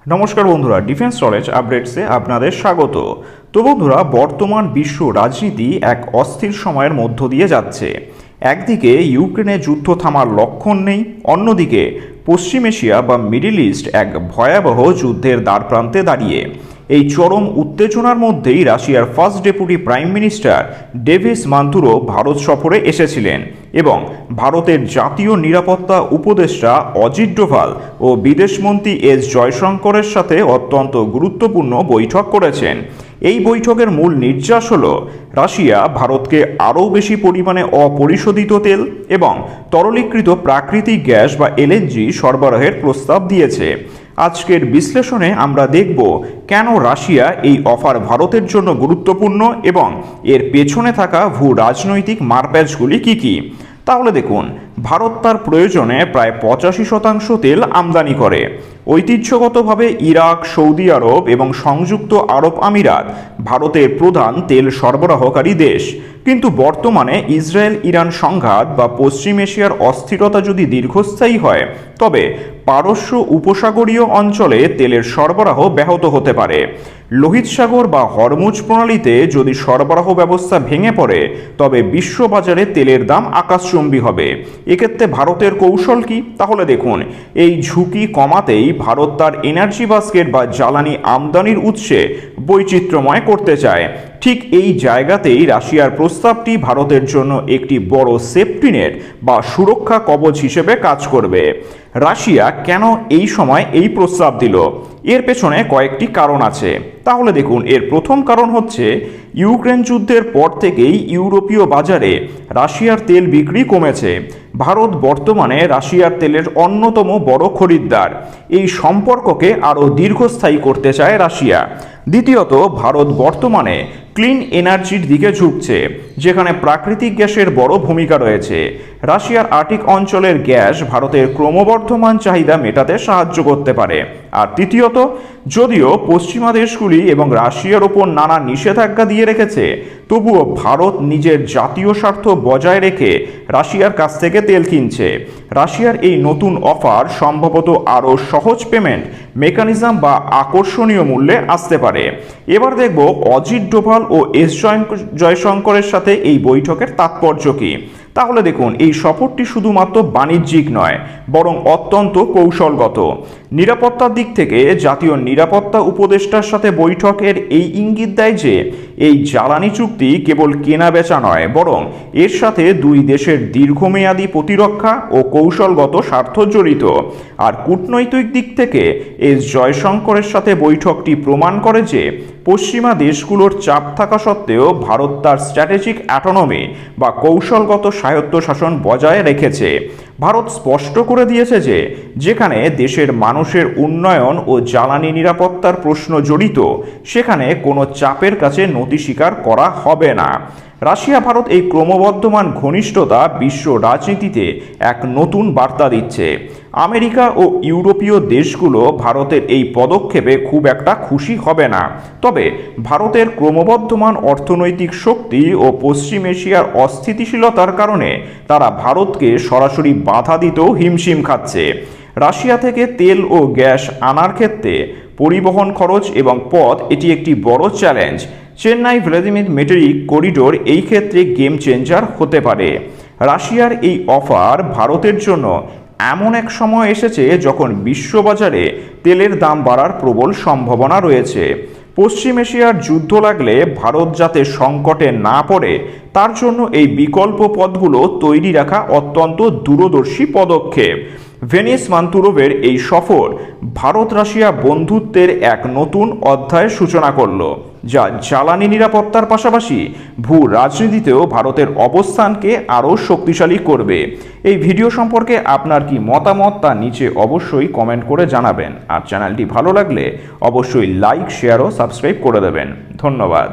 নমস্কার বন্ধুরা, defence knowledge আপডেটসে আপনাদের স্বাগত। তো বন্ধুরা, বর্তমান বিশ্ব রাজনীতি এক অস্থির সময়ের মধ্য দিয়ে যাচ্ছে। একদিকে ইউক্রেনে যুদ্ধ থামার লক্ষণ নেই, অন্যদিকে পশ্চিম এশিয়া বা মিডল ইস্ট এক ভয়াবহ যুদ্ধের দ্বারপ্রান্তে দাঁড়িয়ে। এই চরম উত্তেজনার মধ্যেই রাশিয়ার first deputy prime minister Denis Manturov Bharat সফরে এসেছিলেন এবং ভারতের জাতীয় নিরাপত্তা উপদেষ্টা অজিত ডোভাল ও বিদেশমন্ত্রী এস জয়শঙ্করের সাথে অত্যন্ত গুরুত্বপূর্ণ বৈঠক করেছেন। এই বৈঠকের মূল নির্যাস হল রাশিয়া ভারতকে আরও বেশি পরিমাণে অপরিশোধিত তেল এবং তরলীকৃত প্রাকৃতিক গ্যাস বা এলএনজি সরবরাহের প্রস্তাব দিয়েছে। আজকের বিশ্লেষণে আমরা দেখব কেন রাশিয়া এই অফার ভারতের জন্য গুরুত্বপূর্ণ এবং এর পেছনে থাকা ভূ রাজনৈতিক মারপ্যাচগুলি কী কী। তাহলে দেখুন, ভারত তার প্রয়োজনে প্রায় 85% তেল আমদানি করে। ঐতিহ্যগতভাবে ইরাক, সৌদি আরব এবং সংযুক্ত আরব আমিরাত ভারতের প্রধান তেল সরবরাহকারী দেশ। কিন্তু বর্তমানে ইসরায়েল ইরান সংঘাত বা পশ্চিম এশিয়ার অস্থিরতা যদি দীর্ঘস্থায়ী হয়, তবে পারস্য উপসাগরীয় অঞ্চলে তেলের সরবরাহ ব্যাহত হতে পারে। লোহিত সাগর বা হরমুজ প্রণালীতে যদি সরবরাহ ব্যবস্থা ভেঙে পড়ে, তবে বিশ্ববাজারে তেলের দাম আকাশচুম্বী হবে। এক্ষেত্রে ভারতের কৌশল কি? তাহলে দেখুন, এই ঝুঁকি কমাতেই ভারত তার এনার্জি বাস্কেট বা জ্বালানি আমদানির উৎসে বৈচিত্র্যময় করতে চায়। ঠিক এই জায়গাতেই রাশিয়ার প্রস্তাবটি ভারতের জন্য একটি বড় সেফটি নেট বা সুরক্ষা কবচ হিসেবে কাজ করবে। রাশিয়া কেন এই সময় এই প্রস্তাব দিল? এর পেছনে কয়েকটি কারণ আছে। তাহলে দেখুন, এর প্রথম কারণ হচ্ছে ইউক্রেন যুদ্ধের পর থেকেই ইউরোপীয় বাজারে রাশিয়ার তেল বিক্রি কমেছে। ভারত বর্তমানে রাশিয়ার তেলের অন্যতম বড় খরিদ্দার। এই সম্পর্ককে আরও দীর্ঘস্থায়ী করতে চায় রাশিয়া। দ্বিতীয়ত, ভারত বর্তমানে ক্লিন এনার্জির দিকে ঝুঁকছে, যেখানে প্রাকৃতিক গ্যাসের বড় ভূমিকা রয়েছে। রাশিয়ার আর্কটিক অঞ্চলের গ্যাস ভারতের ক্রমবর্ধমান চাহিদা মেটাতে সাহায্য করতে পারে। আর তৃতীয়ত, যদিও পশ্চিমা দেশগুলি এবং রাশিয়ার ওপর নানা নিষেধাজ্ঞা দিয়ে রেখেছে, তবুও ভারত নিজের জাতীয় স্বার্থ বজায় রেখে রাশিয়ার কাছ থেকে তেল কিনছে। রাশিয়ার এই নতুন অফার সম্ভবত আরও সহজ পেমেন্ট মেকানিজম বা আকর্ষণীয় মূল্যে আসতে পারে। এবার দেখব অজিত ডোভাল ও এস জয়শঙ্করের সাথে এই বৈঠকের তাৎপর্য কী। তাহলে দেখুন, এই সফরটি শুধুমাত্র বাণিজ্যিক নয়, বরং অত্যন্ত কৌশলগত। নিরাপত্তার দিক থেকে জাতীয় নিরাপত্তা উপদেষ্টার সাথে বৈঠকের এই ইঙ্গিত দেয় যে এই জ্বালানি চুক্তি কেবল কেনা বেচা নয়, বরং এর সাথে দুই দেশের দীর্ঘমেয়াদী প্রতিরক্ষা ও কৌশলগত স্বার্থ জড়িত। আর কূটনৈতিক দিক থেকে এস জয়শঙ্করের সাথে বৈঠকটি প্রমাণ করে যে পশ্চিমা দেশগুলোর চাপ থাকা সত্ত্বেও ভারত তার স্ট্র্যাটেজিক অ্যাটনমি বা কৌশলগত স্বায়ত্তশাসন বজায় রেখেছে। ভারত স্পষ্ট করে দিয়েছে যে যেখানে দেশের মানুষের উন্নয়ন ও জ্বালানি নিরাপত্তার প্রশ্ন জড়িত, সেখানে কোনো চাপের কাছে নতি স্বীকার করা হবে না। রাশিয়া ভারত এই ক্রমবর্ধমান ঘনিষ্ঠতা বিশ্ব রাজনীতিতে এক নতুন বার্তা দিচ্ছে। আমেরিকা ও ইউরোপীয় দেশগুলো ভারতের এই পদক্ষেপে খুব একটা খুশি হবে না, তবে ভারতের ক্রমবর্ধমান অর্থনৈতিক শক্তি ও পশ্চিম এশিয়ার অস্থিতিশীলতার কারণে তারা ভারতকে সরাসরি বাধা দিতেও হিমশিম খাচ্ছে। রাশিয়া থেকে তেল ও গ্যাস আনার ক্ষেত্রে পরিবহন খরচ এবং পথ এটি একটি বড় চ্যালেঞ্জ। চেন্নাই ভ্লাদিমির মেটেরিক করিডোর এই ক্ষেত্রে গেম চেঞ্জার হতে পারে। রাশিয়ার এই অফার ভারতের জন্য এমন এক সময় এসেছে যখন বিশ্ববাজারে তেলের দাম বাড়ার প্রবল সম্ভাবনা রয়েছে। পশ্চিম এশিয়ার যুদ্ধ লাগলে ভারত যাতে সংকটে না পড়ে, তার জন্য এই বিকল্প পথগুলো তৈরি রাখা অত্যন্ত দূরদর্শী পদক্ষেপ। ভেনিস মান্তুরোভের এই সফর ভারত রাশিয়া বন্ধুত্বের এক নতুন অধ্যায়ের সূচনা করল, যা জ্বালানি নিরাপত্তার পাশাপাশি ভূ রাজনীতিতেও ভারতের অবস্থানকে আরও শক্তিশালী করবে। এই ভিডিও সম্পর্কে আপনার কি মতামত তা নিচে অবশ্যই কমেন্ট করে জানাবেন। আর চ্যানেলটি ভালো লাগলে অবশ্যই লাইক, শেয়ার ও সাবস্ক্রাইব করে দেবেন। ধন্যবাদ।